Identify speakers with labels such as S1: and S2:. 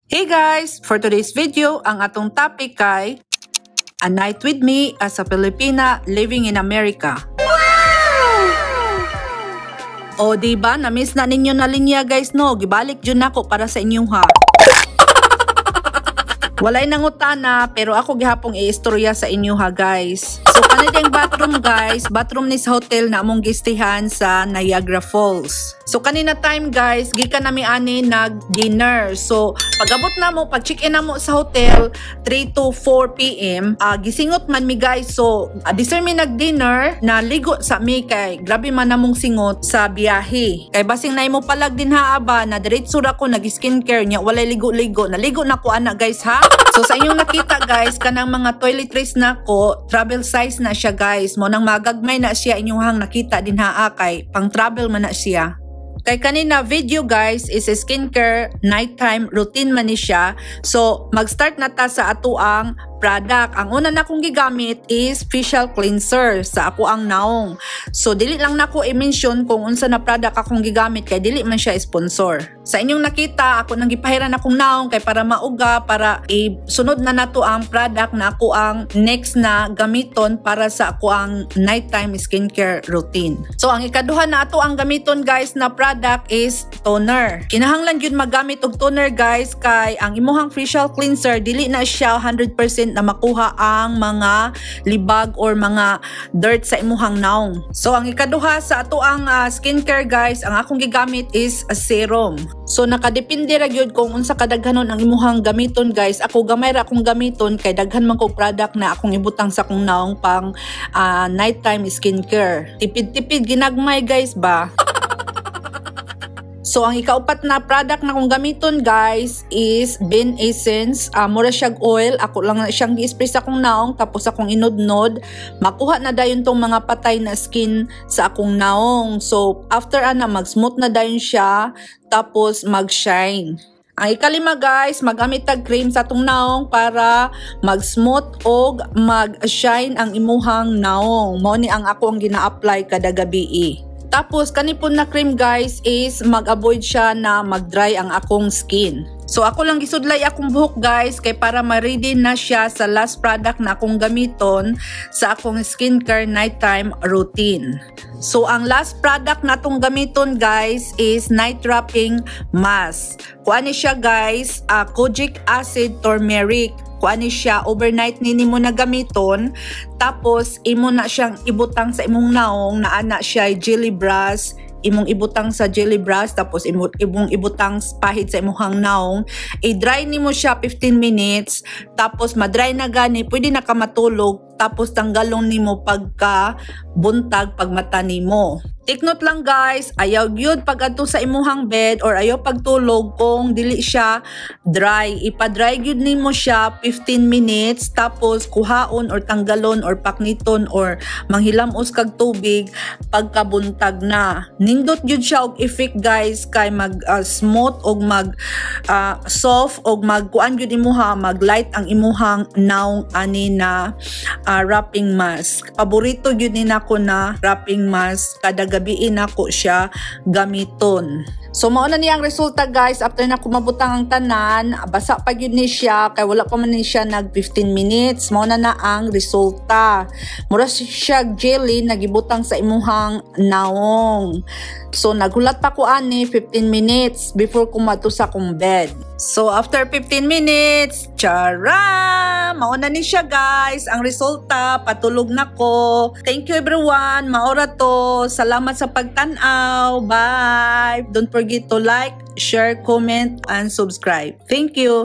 S1: Hey guys! For today's video, ang atong topic kay A Night With Me as a Filipina Living in America. O diba, na-miss na ninyo na linya guys no? Gibalik dyan ako para sa inyong ha. Walay nangutana pero ako gihapong i-istorya sa inyo ha guys. So kanina yung bathroom guys, bathroom ni sa hotel na among gistihan sa Niagara Falls. So kanina time guys, gikan nami ani nag-dinner. So pag-abot na mo, pag-check-in na mo sa hotel 3 to 4 p.m. Gisingot man mi guys. So disir mi nag-dinner, naligo sa mi kay grabe man namong singot sa biyahe. Kay basing na imo palag din ha aba, na diretso ra ko nag-skincare nya, walay ligo-ligo. Naligo na ko ana guys ha. So sa inyong nakita guys, kanang mga toiletries na ko, travel size na siya guys. Mo nang magagmay na siya inyong hang nakita din haa kay pang travel man na siya. Kay kanina video guys is a skincare nighttime routine man ni siya. So mag-start na ta sa atuang product. Ang una na kong gigamit is facial cleanser sa ako ang naong. So dili lang nako i-mention kung unsa na product akong gigamit kay dili man siya sponsor. Sa inyong nakita, ako nang gipahiran akong naong kay para mauga, para isunod na nato ang product na ako ang next na gamiton para sa ako ang nighttime skincare routine. So ang ikaduha na ato ang gamiton guys na product is toner. Kinahanglan gyud magamit og toner guys kay ang imuhang facial cleanser dili na siya 100% na makuha ang mga libag or mga dirt sa imuhang naong. So ang ikaduha sa ato ang skincare guys, ang akong gigamit is a serum. So nakadepende ra gyud kung unsa kadaghanon ang imuhang gamiton guys. Ako gamay ra akong gamiton kay daghan man kog product na akong ibutang sa akong naong pang nighttime skincare. Tipid-tipid ginagmay guys ba. So ang ikaupat na product na kong gamiton guys is Ben Essence. Mura siyang oil. Ako lang na siyang gi-spray sa akong naong tapos akong inodnod. Makuha na dayon tong mga patay na skin sa akong naong. So after mag-smooth na dayon siya tapos mag-shine. Ang ikalima guys, magamit tag cream sa atong naong para mag-smooth o mag-shine ang imuhang naong. Mao ni ang ako ang gina-apply kada gabi. Tapos kanipon na cream guys is mag-avoid siya na mag-dry ang akong skin. So ako lang gisudlay akong buhok guys kay para ma-ready na siya sa last product na akong gamiton sa akong skincare nighttime routine. So ang last product na itong gamiton guys is night wrapping mask. Kuan ni siya guys, kojic acid turmeric. Kuan ni siya, overnight nini mo na gamiton, tapos imo na siyang ibutang sa imong naong na ana siya jelly brush, imong ibutang sa jelly brush tapos imong ibutang pahid sa imong naong, i-dry nimo siya 15 minutes, tapos ma-dry na gani, pwede na ka matulog, tapos tanggalon nimo pagka buntag pagmata nimo. Take note lang guys, ayaw gyud pag adto sa imuhang bed or ayaw pagtulog kung dili siya dry. Ipa-dry gyud nimo siya 15 minutes tapos kuhaon or tanggalon or pakniton or manghilamos kag tubig pagkabuntag na. Nindot gyud siya og effect guys kay mag smooth og mag soft og magkuan gyud imuha, mag-light ang imuhang naong ani na wrapping mask. Paborito gyud ni nako na wrapping mask, kada gabi nako siya gamiton. So mao na niya ang resulta guys after na kumabutang ang tanan, basa pa gyud ni siya kay wala pa man ni siya nag 15 minutes. Mao na ang resulta. Mura siya jelly nagibutang sa imuhang naong. So nagulat pa ko ani 15 minutes before kumadto sa akong bed. So after 15 minutes, tara! Mao na ni siya guys ang resulta, patulog na ko. Thank you everyone, maora to. Salamat sa pagtan-aw. Bye. Don't forget to like, share, comment and subscribe. Thank you.